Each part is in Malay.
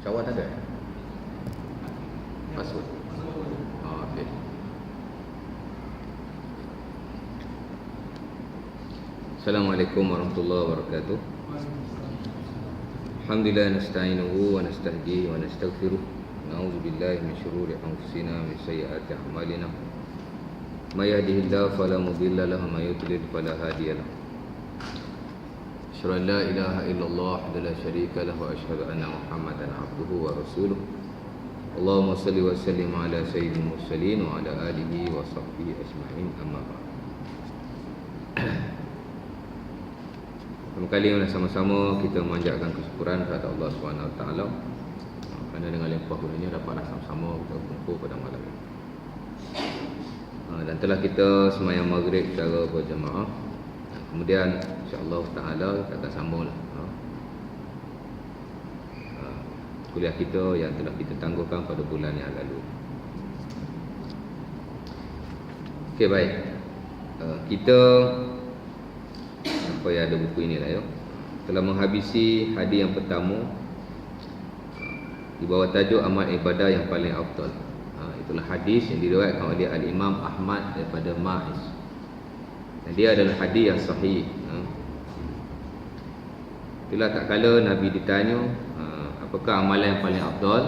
Syawal ada? Password. Oh, okey. Assalamualaikum warahmatullahi wabarakatuh. Alhamdulillah nasta'inuhu wa nastahdihi wa nastaghfiruh. Na'udzu billahi min syururi anfusina min sayyiati a'malina. May yahdihillahu fala mudilla lahu wa may yudlil fala hadiya lahu. Asyhadu an la ilaha illallah wa la syarika lahu wa asyhadu anna Muhammadan abduhu wa rasuluh. Allahumma salli wa sallim ala sayyidil mursalin wa ala alihi wa sahbihi ajma'in, amma ba'd. Pertama kali sama-sama kita memanjatkan kesyukuran kepada Allah SWT kerana dengan limpah kurnianya dapatlah sama-sama kita berkumpul pada malam ini. Dan telah kita sembahyang maghrib secara berjemaah. Kemudian insya-Allah taala kita akan sambunglah kuliah kita yang telah kita tangguhkan pada bulan yang lalu. Okey, baik. Kita apa yang ada buku inilah ya. Telah menghabisi hadis yang pertama di bawah tajuk amal ibadah yang paling afdal. Itulah hadis yang diriwayatkan oleh Al-Imam Ahmad daripada Ma'iz. Dan dia adalah hadis yang sahih. Itulah tak kala Nabi ditanya, apakah amalan yang paling afdal?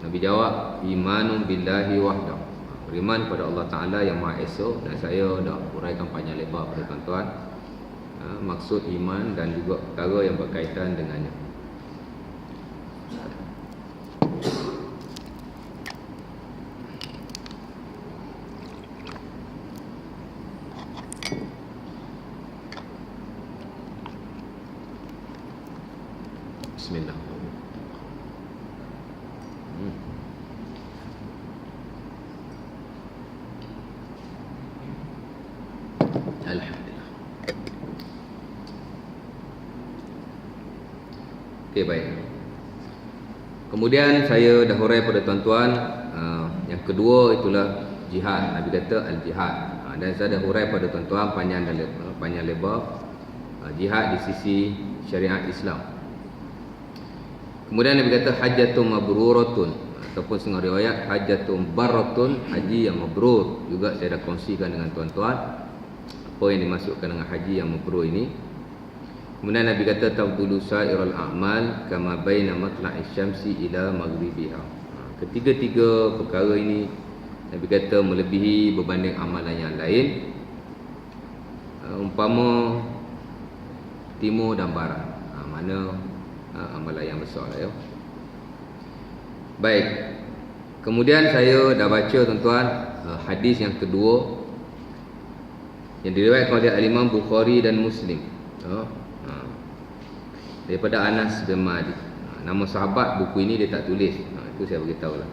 Nabi jawab, imanun billahi wahdahu. Beriman kepada Allah Ta'ala yang Maha Esa. Dan saya dah uraikan panjang lebar pada tuan-tuan maksud iman dan juga perkara yang berkaitan dengannya. Bismillah. Alhamdulillah. Okey, baik. Kemudian saya dah hurai pada tuan-tuan, yang kedua itulah jihad. Nabi kata al-jihad. Dan saya dah hurai pada tuan-tuan panjang lebar jihad di sisi syariat Islam. Kemudian Nabi kata hajjatun mabruratun, ataupun setengah riwayat hajjatun barratun, haji yang mabrur. Juga saya dah kongsikan dengan tuan-tuan apa yang dimasukkan dengan haji yang mabrur ini. Kemudian Nabi kata tabdulu sa'irul a'mal kama baina matla'is syamsi ila maghribiha. Ketiga-tiga perkara ini Nabi kata melebihi berbanding amalan yang lain, umpama timur dan barat. Mana amalan yang besar lah ya. Baik. Kemudian saya dah baca tuan-tuan hadis yang kedua yang diriwayatkan oleh Al-Imam Bukhari dan Muslim daripada Anas bin Malik. Nama sahabat buku ini dia tak tulis. Itu saya beritahu lah.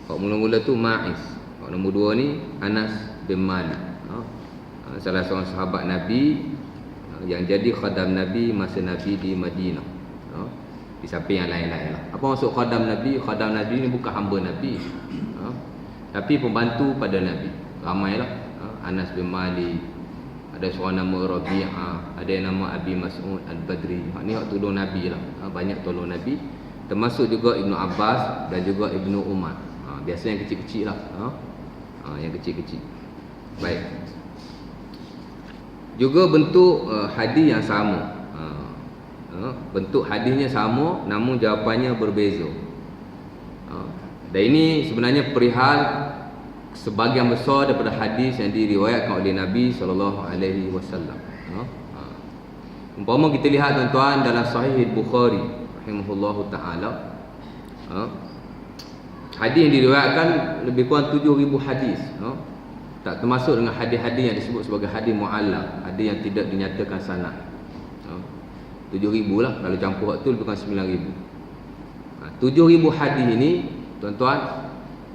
Kalau mula-mula tu Ma'iz. Kalau nombor dua ni Anas bin Malik. Salah seorang sahabat Nabi yang jadi khadam Nabi masa Nabi di Madinah. Di samping yang lain-lain lah. Apa maksud khadam Nabi? Khadam Nabi ni bukan hamba Nabi, tapi pembantu pada Nabi. Ramailah. Anas bin Malik, ada seorang nama Rabi'ah, ada yang nama Abi Mas'ud Al-Badri. Ni hak tolong Nabi lah. Banyak tolong Nabi. Termasuk juga Ibnu Abbas dan juga Ibnu Umar. Biasa yang kecil-kecil lah. Yang kecil-kecil. Baik. Juga bentuk hadis yang sama. Bentuk hadisnya sama, namun jawapannya berbeza. Dan ini sebenarnya perihal sebahagian besar daripada hadis yang diriwayatkan oleh Nabi SAW. Umpama kita lihat tuan-tuan dalam Sahih Bukhari rahimahullahu ta'ala, hadis yang diriwayatkan lebih kurang 7,000 hadis. Tak termasuk dengan hadis-hadis yang disebut sebagai hadis mu'allaq, hadis yang tidak dinyatakan sanad. 7,000 lah. Kalau campur waktu lebih kurang 9,000. 7,000 hadis ini tuan-tuan,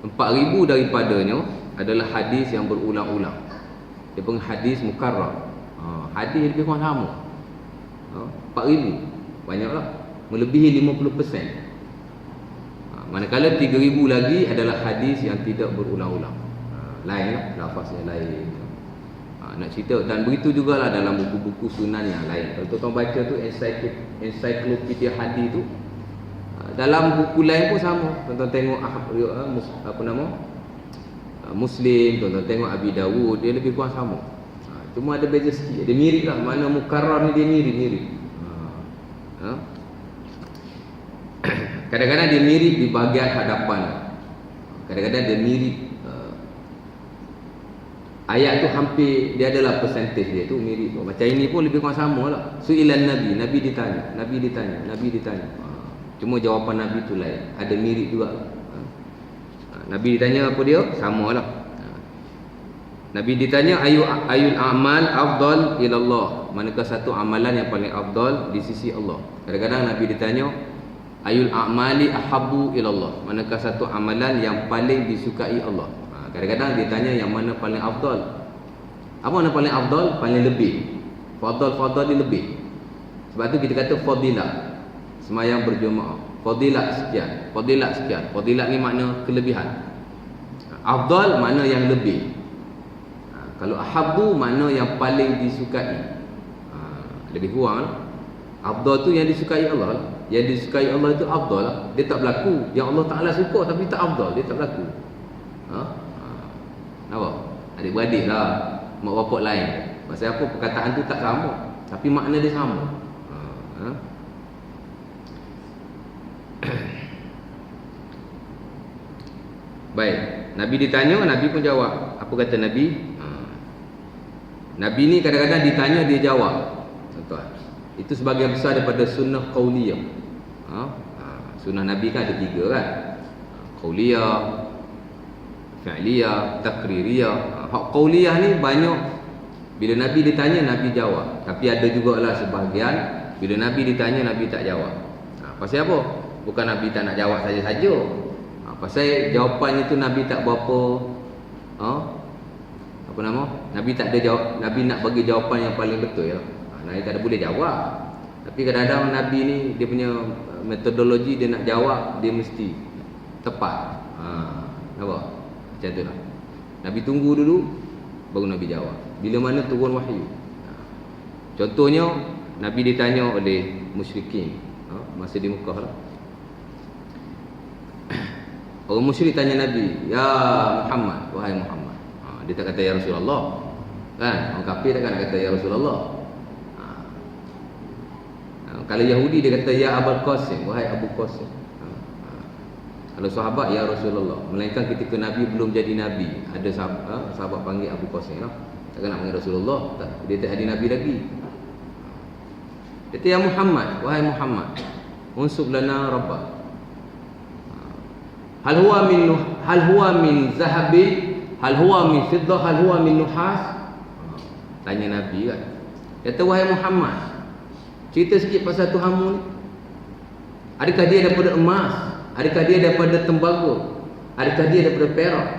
4,000 daripadanya adalah hadis yang berulang-ulang. Dia panggil hadis mukarrar. Hadis lebih kurang sama. 4,000 banyaklah, melebihi 50%. Manakala 3,000 lagi adalah hadis yang tidak berulang-ulang. Lain lah, lafaznya lain. Nak cerita, dan begitu jugalah dalam buku-buku sunan yang lain. Kalau tuan baca tu ensiklopedia hadis tu, dalam buku lain pun sama. Tuan tengok apa nama, Muslim, tuan tengok Abi Dawud, dia lebih kurang sama. Cuma ada beza sikit, dia mirip lah. Mana mukarrar ni dia mirip. Kadang-kadang dia mirip di bahagian hadapan, kadang-kadang dia mirip ayat tu hampir, dia adalah percentage dia tu mirip. Macam ini pun lebih kurang sama lah. Su'ilan Nabi ditanya. Cuma jawapan Nabi tu lain, ada mirip juga. Nabi ditanya apa dia? Sama lah. Nabi ditanya ayul a'mal afdal ilallah, manakah satu amalan yang paling afdal di sisi Allah. Kadang-kadang Nabi ditanya ayul a'mali ahabbu ilallah, manakah satu amalan yang paling disukai Allah. Kadang-kadang dia tanya yang mana paling afdal. Apa mana paling afdal? Paling lebih. Fadal ni lebih. Sebab tu kita kata fadilah, semayang berjemaah. Fadilah sekian. Fadilah ni makna kelebihan. Afdal makna yang lebih. Kalau ahabbu makna yang paling disukai. Lebih kurang afdal tu yang disukai Allah. Yang disukai Allah itu afdal lah. Dia tak berlaku yang Allah Ta'ala suka tapi tak afdal, dia tak berlaku. Nampak? Adik-beradik lah, mak bapak lain. Pasal apa? Perkataan tu tak sama, tapi makna dia sama. Baik, Nabi ditanya, Nabi pun jawab. Apa kata Nabi? Nabi ni kadang-kadang ditanya, dia jawab. Tuan-tuan, itu sebagian besar daripada sunnah qauliyah. Sunnah Nabi kan ada 3 kan? Qauliyah, fi'liyah, takririyah. Hak qauliyah ni banyak, bila Nabi ditanya, Nabi jawab. Tapi ada jugalah sebahagian, bila Nabi ditanya, Nabi tak jawab. Pasal apa? Bukan Nabi tak nak jawab saja-saja. Pasal jawapan itu Nabi tak berapa apa nama? Nabi tak ada jawab, Nabi nak bagi jawapan yang paling betul ya. Nabi tak ada boleh jawab. Tapi kadang-kadang Nabi ni dia punya metodologi, dia nak jawab dia mesti tepat. Nampak? Macam tu lah. Nabi tunggu dulu baru Nabi jawab. Bila mana turun wahyu. Contohnya Nabi ditanya oleh musyrikin masa di Mekah lah. Orang musyrik tanya Nabi, "Ya Muhammad, wahai Muhammad." Dia tak kata ya Rasulullah. Kan? Orang kafir takkan nak kata ya Rasulullah. Kalau Yahudi dia kata ya Abul Qasim, wahai Abu Qasim. Kalau sahabat ya Rasulullah. Melainkan ketika Nabi belum jadi Nabi, ada sahabat panggil Abu Qasim lah. Takkan nak panggil Rasulullah, tak. Dia tak jadi Nabi lagi. Dia kata ya Muhammad, wahai Muhammad, unsub lana rabbak. Hal huwa min zahabin, hal huwa min fiddah, hal huwa min nuhas. Tanya Nabi kan. Kata wahai Muhammad, cerita sikit pasal Tuhanmu ni. Adakah dia daripada emas? Adakah dia daripada tembaga? Adakah dia daripada perak?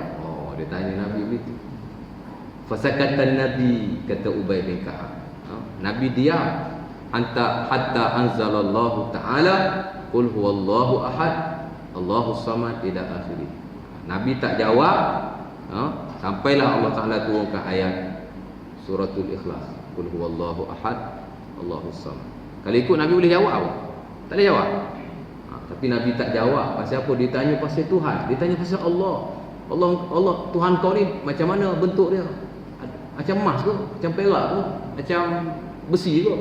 Dia tanya Nabi begitu. Fasakatan Nabi, kata Ubay bin Ka'ab. Nabi diam hatta anzalallahu ta'ala qul huwallahu ahad Allahu samad ila akhirih. Nabi tak jawab sampailah Allah Ta'ala turunkan ayat suratul Ikhlas, qul huwallahu ahad Allahu samad. Kalau ikut Nabi boleh jawab apa? Tak boleh jawab. Tapi Nabi tak jawab. Pasal apa? Dia tanya pasal Tuhan. Dia tanya pasal Allah. Allah Tuhan kau ni macam mana bentuk dia? Macam emas ke? Macam perak ke? Macam besi ke?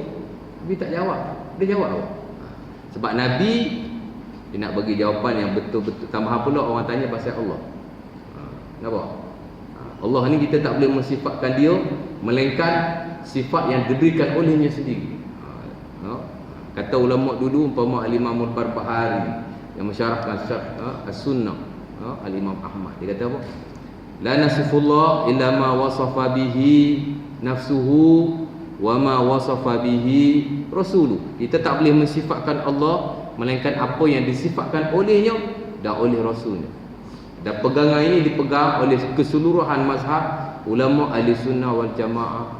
Nabi tak jawab. Dia jawab apa? Sebab Nabi dia nak bagi jawapan yang betul-betul. Tambahan pula orang tanya pasal Allah. Nampak? Allah ni kita tak boleh mensifatkan dia melainkan sifat yang diberikan olehnya sendiri. Kata ulama dulu umpama Al-Imam Al-Barbahari yang mensyarahkan As-Sunnah, Al-Imam Ahmad, dia kata apa? La nasifullah illa ma wasafa bihi nafsuhu wa ma wasafa bihi rasuluh. Kita tak boleh mensifatkan Allah melainkan apa yang disifatkan olehnya dan oleh rasulnya. Dan pegangan ini dipegang oleh keseluruhan mazhab ulama ahli sunnah wal jamaah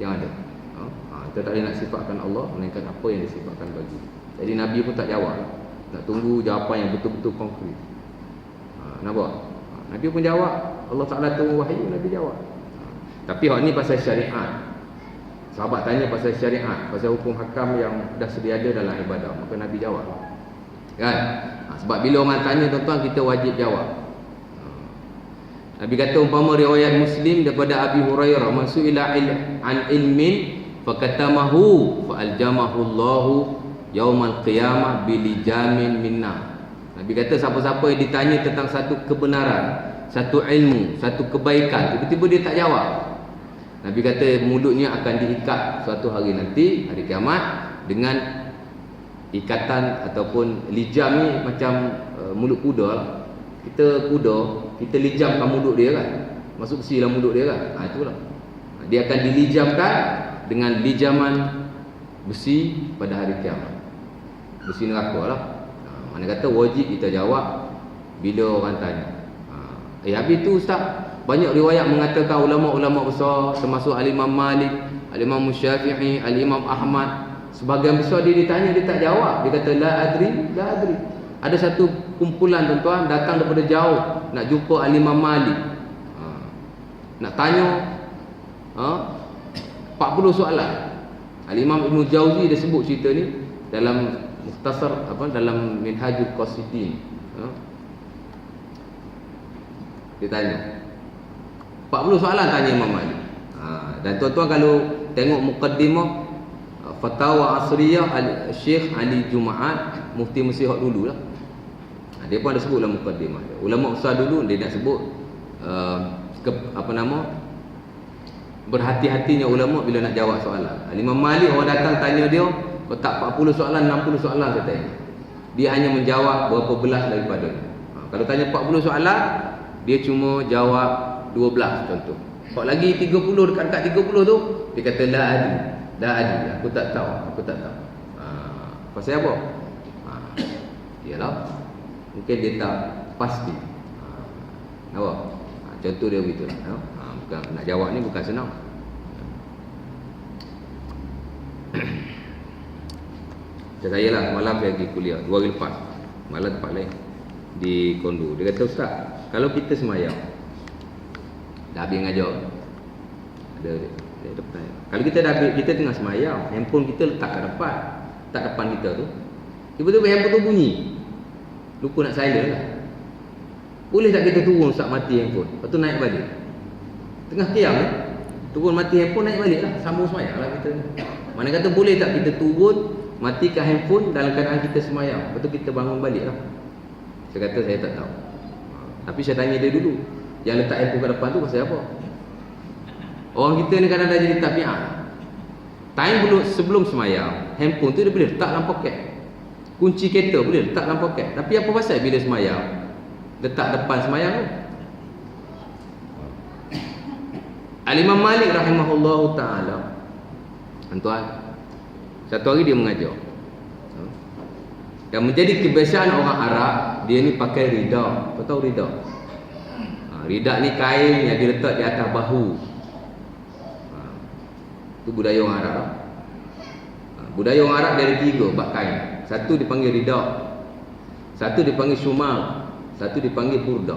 yang ada. Kita tak boleh nak sifatkan Allah melainkan apa yang disifatkan bagi. Jadi Nabi pun tak jawab. Nak tunggu jawapan yang betul-betul konkret. Nampak? Nabi pun jawab. Allah Ta'ala tunggu wahyu, Nabi jawab. Tapi hak ni pasal syariat. Sahabat tanya pasal syariat, pasal hukum hakam yang dah sedia ada dalam ibadah, maka Nabi jawab. Kan? Sebab bila orang tanya tuan-tuan, kita wajib jawab. Nabi kata umpama riwayat Muslim daripada Abi Hurairah, man su'ila an ilmin fakatamahu fa'aljamahu Allahu yaumal qiyamah bilijamin minna. Nabi kata siapa-siapa yang ditanya tentang satu kebenaran, satu ilmu, satu kebaikan, tiba-tiba dia tak jawab, Nabi kata mulutnya akan diikat suatu hari nanti, hari kiamat, dengan ikatan ataupun lijam ni macam mulut kuda lah. Kita kuda, kita lijamkan mulut dia kan, masuk besi dalam mulut dia kan, itulah. Dia akan dilijamkan dengan lijaman besi pada hari kiamat, besi neraka lah. Mana kata wajib kita jawab bila orang tanya. Habis tu Ustaz, banyak riwayat mengatakan ulama-ulama besar termasuk Al-Imam Malik, Al-Imam Syafi'i, Al-Imam Ahmad, sebahagian besar dia ditanya, dia tak jawab. Dia kata la adri, la adri. Ada satu kumpulan tuan-tuan datang daripada jauh nak jumpa Al-Imam Malik, nak tanya 40 soalan. Al-Imam Ibn Jauzi dia sebut cerita ni dalam mukhtasar dalam Minhajul Qasidin. Dia tanya 40 soalan tanya Imam Malik. Dan tuan-tuan kalau tengok muqaddimah Fatawa Asriyah Syekh Ali Jumaat, Mufti Mesir hak dulu lah, dia pun ada sebut dalam muqaddimah. Ulama besar dulu dia nak sebut berhati-hatinya ulama bila nak jawab soalan. Imam Malik orang datang tanya dia, tak 40 soalan, 60 soalan katanya, dia hanya menjawab berapa belas daripada. Kalau tanya 40 soalan, dia cuma jawab 12 contoh. Kalau lagi 30, dekat-dekat 30 tu, dia kata la adri, la adri, aku tak tahu, aku tak tahu. Pasal apa? Yalah, mungkin dia tak pasti. Nampak? Contoh dia begitu lah. Bukan, nak jawab ni bukan senang. Macam saya lah, malam saya pergi kuliah 2 hari lepas, malam tempat lain di Kondo. Dia kata, Ustaz, kalau kita semayang dah habis ngajar, ada depan, kalau kita dah habis, kita tengah semayang, handphone kita letak kat depan kita tu, tiba-tiba handphone tu bunyi, lupa nak silent lah. Boleh tak kita turun Ustaz, mati handphone, lepas tu naik balik tengah qiyam turun mati handphone, naik balik lah, sambung semayang lah kita. Mana kata boleh tak kita turun, matikan handphone dalam keadaan kita semayang, lepas tu kita bangun balik lah. Saya kata saya tak tahu. Tapi saya tanya dia dulu, yang letak handphone kat depan tu pasal apa? Orang kita ni kadang dah jadi tabiat. Time sebelum semayang, handphone tu dia boleh letak dalam poket, kunci kereta boleh letak dalam poket. Tapi apa pasal bila semayang letak depan semayang tu? Al-Imam Malik rahimahullahu ta'ala, tuan, satu hari dia mengajar, yang menjadi kebiasaan orang Arab, dia ni pakai rida. Kau tahu rida? Rida ni kain yang diletak di atas bahu. Itu budaya orang Arab. Budaya orang Arab dia ada 3 bab kain. Satu dipanggil rida, satu dipanggil syumal, satu dipanggil burda.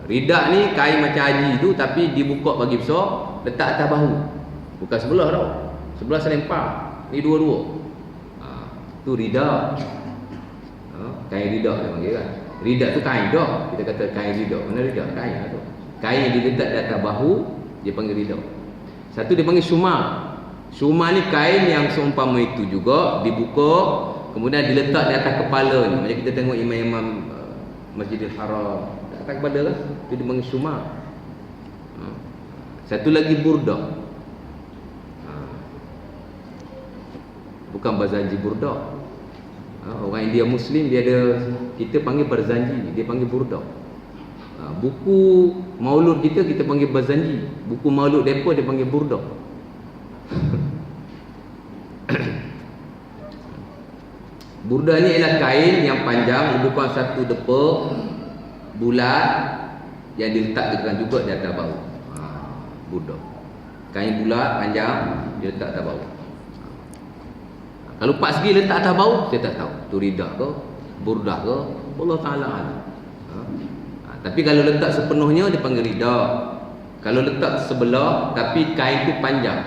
Rida ni kain macam haji tu, tapi dibuka bagi besar, letak atas bahu. Bukan sebelah tau, sebelah selempang, ni dua-dua. Tu rida. Kain rida dia panggil kan. Rida tu kain dah, kita kata kain rida. Mana rida? Kain lah tu. Kain yang diletak di atas bahu, dia panggil rida. Satu dia panggil syumal. Syumal ni kain yang seumpama itu juga, dibuka, kemudian diletak di atas kepala ni. Macam kita tengok imam-imam Masjidil Haram, atas kepala lah, itu dia panggil syumal. Satu lagi burda. Bukan barzanji burda. Orang India Muslim dia ada, kita panggil barzanji, dia panggil burda. Buku maulud kita panggil barzanji, buku maulud depa dia panggil burda. Burda ni ialah kain yang panjang, lebih kurang 1 depa bulat, yang diletakkan juga di atas bahu. Burda, kain bulat panjang, dia letak atas bahu. Kalau 4 segi letak atas bahu, saya tak tahu tu rida ke, burdah ke, Allah Ta'ala alam. Tapi kalau letak sepenuhnya dia panggil rida. Kalau letak sebelah tapi kain tu panjang.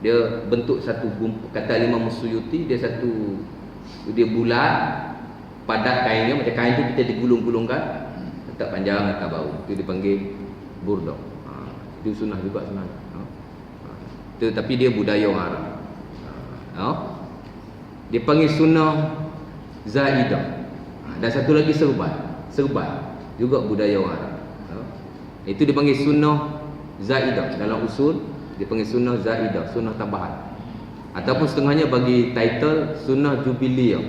Dia bentuk satu kata Imam Suyuti, dia bulat, padat kainnya, macam kain tu kita digulung-gulungkan, letak panjang atas bau. Itu dipanggil burdah. Itu sunnah juga sebenarnya. Tetapi dia budaya orang Arab. Dia panggil sunnah zaidah. Dan satu lagi serban juga budaya orang Arab. Itu dipanggil sunnah zaidah. Dalam usul dia panggil sunnah zaidah, sunnah tambahan. Ataupun setengahnya bagi title sunnah jubiliyah,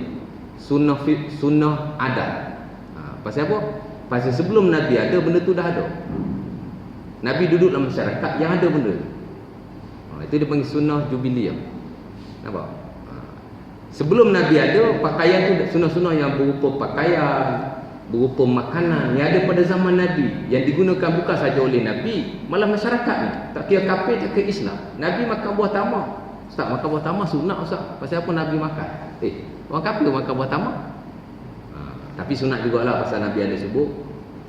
sunnah adat. Pasal apa? Pasal sebelum Nabi ada, benda tu dah ada. Nabi duduk dalam masyarakat yang ada benda. Itu dipanggil sunnah jubiliyah. Nampak? Sebelum Nabi ada, pakaian tu sunnah-sunnah yang berupa pakaian, berupa makanan yang ada pada zaman Nabi, yang digunakan bukan saja oleh Nabi, malah masyarakat ni. Tak kira kafir, tak kira Islam. Nabi makan buah tamar. Ustaz, makan buah tamar sunat Ustaz. Pasal apa Nabi makan? Orang kafir makan buah tamar. Tapi sunat jugalah, pasal Nabi ada sebut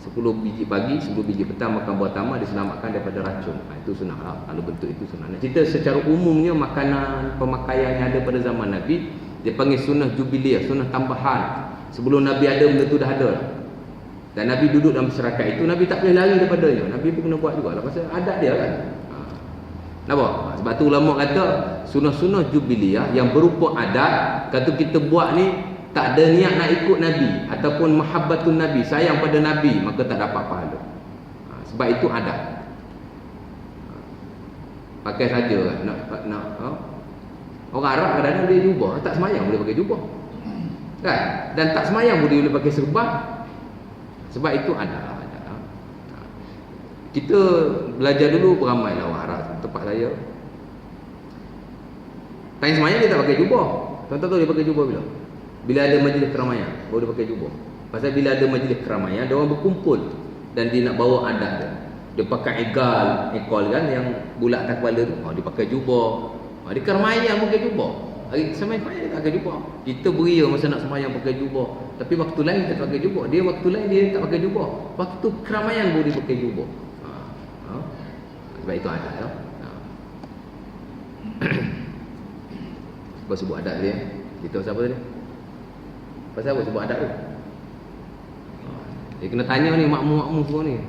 10 biji pagi, 10 biji petang makan buah tamar diselamatkan daripada racun. Itu sunat lah. Kalau bentuk itu sunat. Nak cerita secara umumnya makanan, pemakaian yang ada pada zaman Nabi, dia panggil sunnah jubiliyah, sunnah tambahan. Sebelum Nabi ada, benda tu dah ada. Dan Nabi duduk dalam masyarakat itu, Nabi tak boleh lari daripadanya. Nabi pun kena buat juga lah, pasal adat dia kan. Nampak? Sebab tu ulama kata sunnah-sunnah jubiliyah yang berupa adat, kata kita buat ni tak ada niat nak ikut Nabi ataupun mahabbatun Nabi, sayang pada Nabi, maka tak dapat pahala. Sebab itu adat. Pakai saja nak orang Arab kadang-kadang dia jubah, tak semayang boleh pakai jubah. Kan? Dan tak semayang boleh pakai serban. Sebab itu ada. Kita belajar dulu beramai lah orang Arab tempat saya. Time semayang dia tak pakai jubah. Tuan-tuan tahu dia pakai jubah bila? Bila ada majlis keramaian baru dia pakai jubah. Pasal bila ada majlis keramaian, dia orang berkumpul dan dia nak bawa adat dia. Dia pakai ekol kan yang bulat atas kepala tu. Dia pakai jubah. Dia keramaian pakai jubah. Hari semayang dia tak pakai jubah. Kita beria masa nak semayang pakai jubah. Tapi waktu lain kita tak pakai jubah. Dia waktu lain dia tak pakai jubah. Waktu keramaian baru dia pakai jubah. Sebab itu adat ya. Sebab sebut adat dia. Kita pasal apa tadi? Pasal apa sebut adat tu? Dia kena tanya ni makmum-makmum semua ni.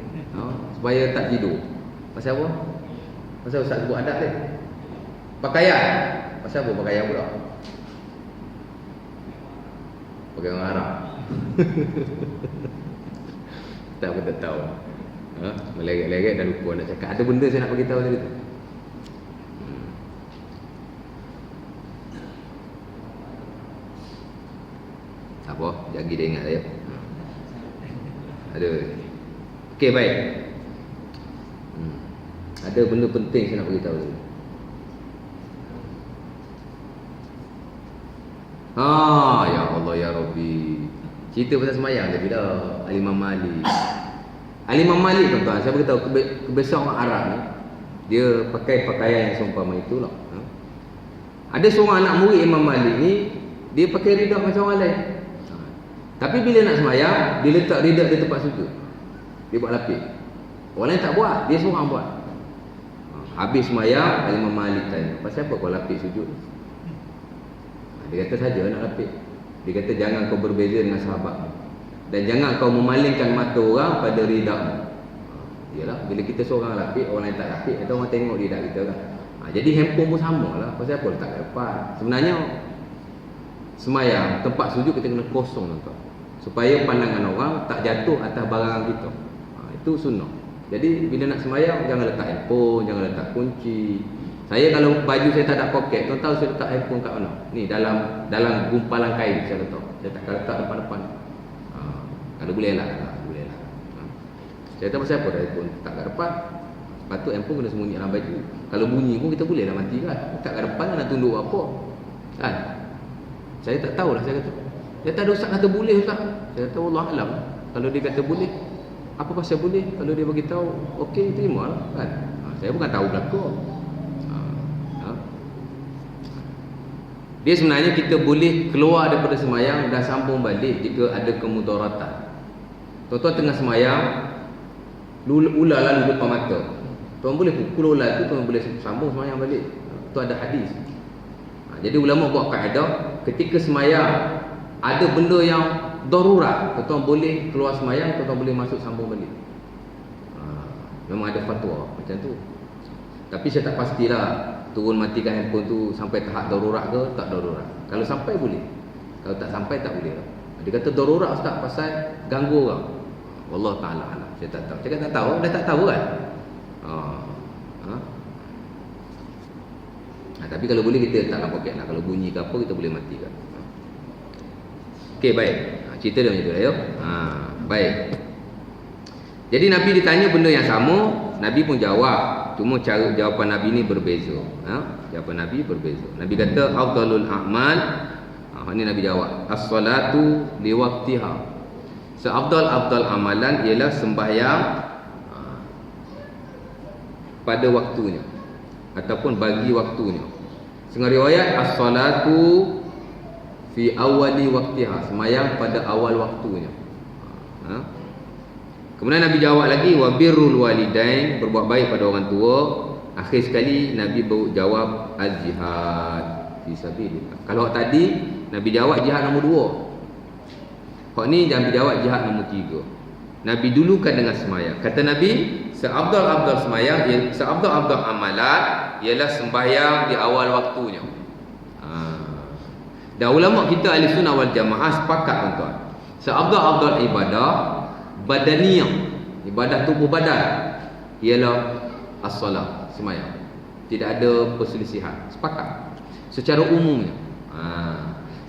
Supaya tak tidur. Pasal apa? Pasal Ustaz sebut adat dia. Pakaian. Pasal apa pakaian pula? Pakai orang Arab. Tak apa tak tahu. Meleret-leret dah lupa nak cakap. Ada benda saya nak bagi tahu tadi tu. Apa? Jagi dia ingat saya. Ada. Okey, baik. Ada benda penting saya nak bagi tahu tadi. Ya Allah ya Rabbi. Cerita pasal semayang tadi dah. Al-Imam Malik. Al-Imam Malik tuan-tuan, saya beritahu kebiasaan orang Arab ni, dia pakai pakaian yang seumpama itulah. Ada seorang anak murid Imam Malik ni, dia pakai ridak macam orang lain. Tapi bila nak semayang, dia letak ridak di tempat sujud. Dia buat lapik. Orang lain tak buat, dia seorang buat. Habis semayang, Imam Malik tanya, pasal apa kau lapik sujud? Dia kata saja nak lapik. Dia kata jangan kau berbeza dengan sahabat. Dan jangan kau memalingkan mata orang pada ridakmu. Yalah, bila kita seorang lapik, orang lain tak lapik, atau orang tengok ridak kita kan. Jadi handphone pun sama lah. Pasal apa letak kat depan? Sebenarnya semayang, tempat sujud kita kena kosong tuan. Supaya pandangan orang tak jatuh atas barang kita. Itu sunnah. Jadi bila nak semayang, jangan letak handphone, jangan letak kunci. Saya kalau baju saya tak ada poket, tuan tahu saya letak handphone kat mana? Ni dalam gumpalan kain saya letak. Saya tak letak depan-depan. Kalau boleh lah. Saya tahu pasal apa handphone tak kat depan. Patut handphone kena sembunyi dalam baju. Kalau bunyi pun kita boleh lah mati kan. Tak kat depan nak tunduk apa kan. Saya tak tahulah, saya kata. Dia tak ada ustaz kata boleh ustaz. Saya kata Allah alam. Kalau dia kata boleh, apa pasal boleh? Kalau dia bagi tahu okey, terima lah kan. Saya bukan tahu belaka. Dia sebenarnya kita boleh keluar daripada semayang dan sambung balik jika ada kemudaratan. Tuan-tuan tengah semayang, Ular lalu depan mata, tuan boleh pukul ular tu, tuan boleh sambung semayang balik. Tu ada hadis. Jadi ulama buat kaedah, ketika semayang ada benda yang darurat, tuan boleh keluar semayang, tuan boleh masuk sambung balik. Memang ada fatwa macam tu. Tapi saya tak pastilah turun matikan handphone tu sampai tahap darurat ke tak darurat. Kalau sampai boleh, kalau tak sampai tak boleh. Dia kata darurat ustaz pasal ganggu orang. Wallah ta'ala alam. Saya tak tahu. Saya tak tahu, dah tak tahu kan. Tapi kalau boleh kita letak dalam poket lah. Kalau bunyi ke apa kita boleh matikan. Okey, baik. Cerita dia macam tu lah ya. Baik. Jadi Nabi ditanya benda yang sama, Nabi pun jawab. Cuma cara jawapan Nabi ni berbeza. Jawapan Nabi berbeza. Nabi kata afdalul a'mal. Ini Nabi jawab, as-salatu liwaqtiha. Seafdal-afdal amalan ialah sembahyang pada waktunya ataupun bagi waktunya. Setengah riwayat as-salatu fi awali waqtiha, sembahyang pada awal waktunya. Kemudian Nabi jawab lagi wa birrul walidain, berbuat baik pada orang tua. Akhir sekali Nabi jawab al-jihad fi sabilillah. Kalau tadi Nabi jawab jihad nombor 2. Hak ni Nabi jawab jihad nombor 3. Nabi dulukan dengan sembahyang. Kata Nabi, seafdal-afdal sembahyang, seafdal-afdal amalan ialah sembahyang di awal waktunya. Dan ulama kita ahli sunnah wal jamaah sepakat tuan-tuan. Seafdal-afdal ibadah badaniyah, ibadah tubuh badan ialah as-salat, sembahyang. Tidak ada perselisihan, sepakat secara umumnya.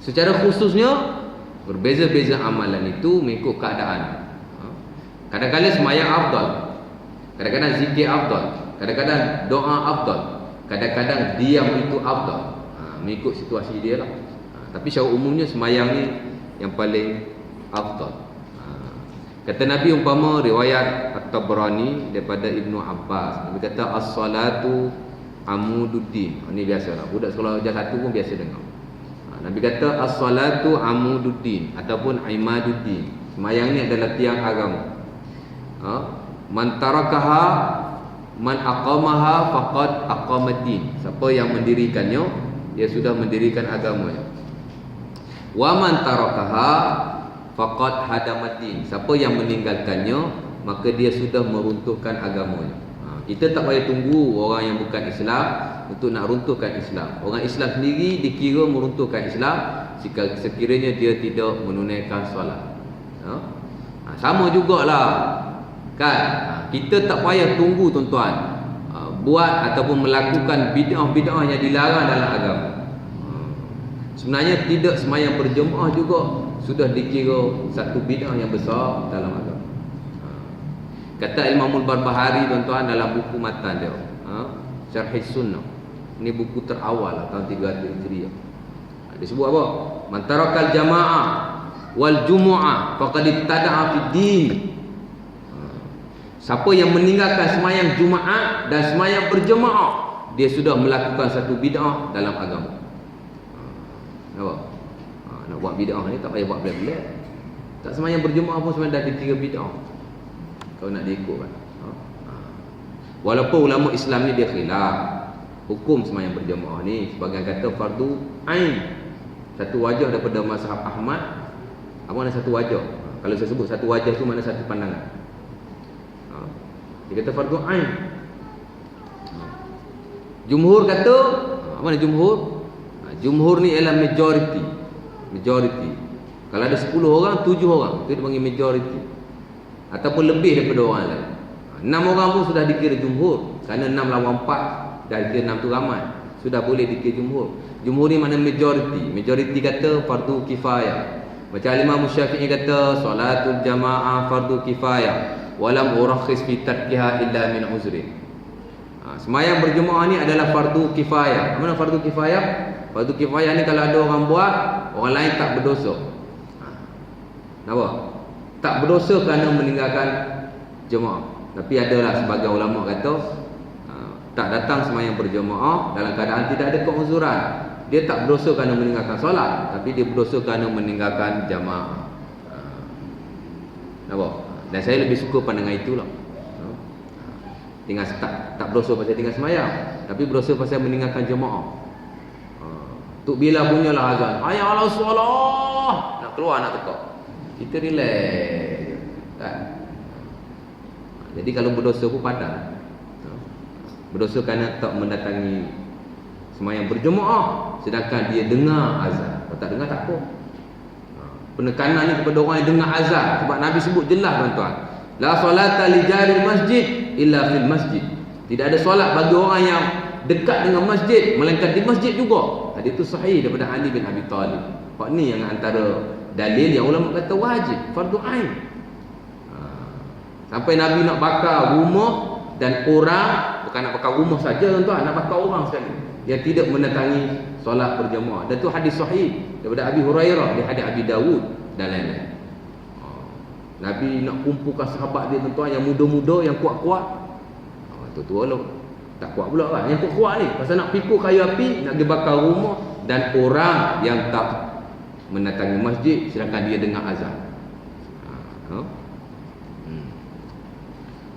Secara khususnya berbeza-beza amalan itu mengikut keadaan. Kadang-kadang sembahyang afdal, kadang-kadang zikir afdal, kadang-kadang doa afdal, kadang-kadang diam itu afdal. Mengikut situasi dia lah. Tapi secara umumnya sembahyang ni yang paling afdal. Kata Nabi umpama riwayat At-Tabrani daripada Ibnu Abbas, Nabi kata as-salatu amududdin. Ini biasalah, budak sekolah darjah 1 pun biasa dengar. Nabi kata as-salatu amududdin ataupun imaduddin. Sembahyang ni adalah tiang agama. Man tarakaha man aqamaha faqad aqamaddin. Siapa yang mendirikannya, dia sudah mendirikan agamanya. Wa man tarakaha faqad hadamaddin. Siapa yang meninggalkannya, maka dia sudah meruntuhkan agamanya. Kita tak payah tunggu orang yang bukan Islam untuk nak runtuhkan Islam. Orang Islam sendiri dikira meruntuhkan Islam sekiranya dia tidak menunaikan solat. Sama jugalah kan. Kita tak payah tunggu tuan-tuan buat ataupun melakukan bid'ah-bid'ah yang dilarang dalam agama. Sebenarnya tidak sembahyang berjemaah juga sudah dikira satu bid'ah yang besar dalam agama. Kata Imamul Barbahari tuan-tuan dalam buku matan dia, Syarh Sunnah. Ini buku terawal tahun 300 Hijriah. Dia sebut apa? Man tarakal jamaah wal jumu'ah faqad ibtada'a fid din. Siapa yang meninggalkan sembahyang Jumaat dan sembahyang berjemaah, dia sudah melakukan satu bid'ah dalam agama. Nampak? Nak buat bid'ah ni tak payah buat belah-belah. Tak sembahyang berjemaah pun sebenarnya dah dikira bid'ah. Kalau nak diikutkan. Walaupun ulama Islam ni dia khilaf hukum sembahyang berjemaah ni, sebagian kata fardu ain. Satu wajah daripada mazhab Ahmad. Apa mana satu wajah? Kalau saya sebut satu wajah tu mana satu pandangan. Dia kata fardu ain. Jumhur kata, mana jumhur? Jumhur ni ialah majority. Majority. Kalau ada 10 orang, 7 orang, itu dipanggil majority. Ataupun lebih daripada orang lain. 6 orang pun sudah dikira jumhur. Kerana 6 lawan 4, dah dikira 6 tu ramai, sudah boleh dikira jumhur. Jumhur ni mana majority. Majority kata fardu kifayah. Macam Imam Syafi'i kata salatul jamaah fardu kifayah walam urakhis fi tarkiha illa min uzrin. Sembahyang berjemaah ni adalah fardu kifayah. Mana fardu kifayah? Fardu kifayah ni kalau ada orang buat, orang lain tak berdosa. Kenapa? Tak berdosa kerana meninggalkan jemaah. Tapi adalah sebagai ulama kata tak datang sembahyang berjemaah dalam keadaan tidak ada keuzuran. Dia tak berdosa kerana meninggalkan solat, tapi dia berdosa kerana meninggalkan jamaah. Nampak? Dan saya lebih suka pandangan itulah. tinggal tak berdosa pasal tinggal semayang, tapi berdosa pasal meninggalkan jemaah. Tuk bila punyalah azan, hayya 'alas solah, nak keluar nak tekak. Kita relax je. Kan? Jadi kalau berdosa pun padan. Berdosa kerana tak mendatangi semayang berjemaah, sedangkan dia dengar azan. Kalau tak dengar tak apa. Penekanan ni kepada orang yang dengar azan, sebab Nabi sebut jelas tuan-tuan, la solata li jaril masjid illa fil masjid. Tidak ada solat bagi orang yang dekat dengan masjid melainkan di masjid juga. Hadis itu sahih daripada Ali bin Abi Talib. Pak ni yang antara dalil yang ulama kata wajib, fardu ain. Sampai Nabi nak bakar rumah dan orang, bukan nak bakar rumah saja tuan-tuan, nak bakar orang sekali yang tidak mendatangi solat berjemaah. Dan itu hadis sahih daripada Abi Hurairah, di hadis Abi Dawud dan lain-lain. Nabi nak kumpulkan sahabat dia tuan-tuan yang muda-muda, yang kuat-kuat. Tua-tua lah tak kuat pula kan, yang kuat-kuat ni pasal nak pikul kayu api, nak pergi bakar rumah dan orang yang tak mendatangi masjid sedangkan dia dengar azan.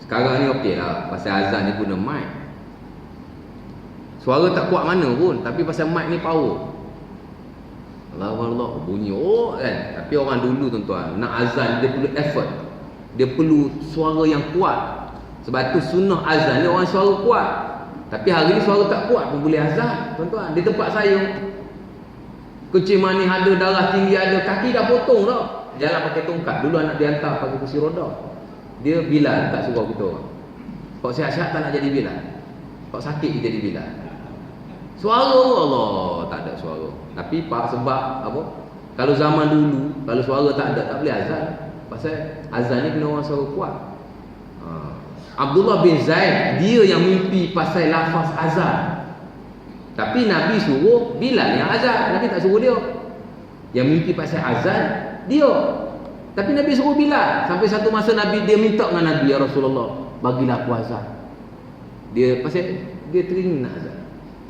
Sekarang ni okey lah, pasal azan ni guna mic. Suara tak kuat mana pun, tapi pasal mic ni power. Allah bunyi kan. Tapi orang dulu tuan-tuan nak azan dia perlu effort, dia perlu suara yang kuat. Sebab tu sunnah azan ni orang suara kuat. Tapi hari ni suara tak kuat pun boleh azan tuan-tuan. Di tempat saya kucing manis ada, darah tinggi ada, kaki dah potong dah, jalan pakai tongkat. Dulu anak dia hantar pakai kursi roda. Dia Bilal tak suruh kita orang. Kau sihat-sihat tak nak jadi Bilal, kau sakit dia jadi Bilal. Suara Allah tak ada suara. Tapi sebab apa? Kalau zaman dulu kalau suara tak ada, tak boleh azan. Pasal azan ni kena orang suara kuat. Abdullah bin Zaid dia yang mimpi pasal lafaz azan. Tapi Nabi suruh Bilal yang azan, Nabi tak suruh dia. Yang mimpi pasal azan dia. Tapi Nabi suruh Bilal. Sampai satu masa Nabi dia minta dengan Nabi, ya Rasulullah, bagilah aku azan. Dia pasal dia teringin nak azan.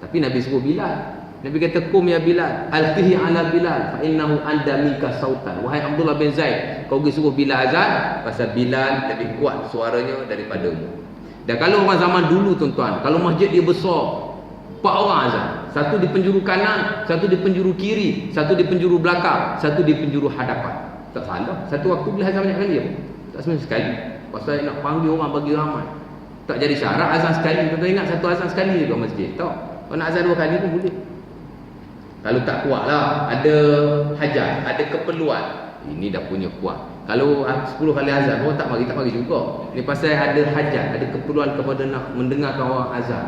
Tapi Nabi suruh Bilal. Nabi kata, "Kum ya Bilal, alqihi ala Bilal fa innahu andamika sautan." Wahai Abdullah bin Zaid, kau pergi suruh Bilal azan pasal Bilal lebih kuat suaranya daripadamu. Dan kalau orang zaman dulu tuan-tuan, kalau masjid dia besar, 4 orang azan. Satu di penjuru kanan, satu di penjuru kiri, satu di penjuru belakang, satu di penjuru hadapan. Tak salah. Satu waktu boleh azan banyak kali apa? Tak semestinya sekali. Pasal nak panggil orang bagi ramai. Tak jadi syarat azan sekali. Tuan-tuan ingat satu azan sekali je kat masjid. Tak. Kalau nak azan 2 kali pun boleh. Kalau tak kuat lah, ada hajat, ada keperluan, ini dah punya kuat. Kalau 10 kali azan, orang tak bagi juga. Ini pasal ada hajat, ada keperluan kepada nak mendengarkan orang azan.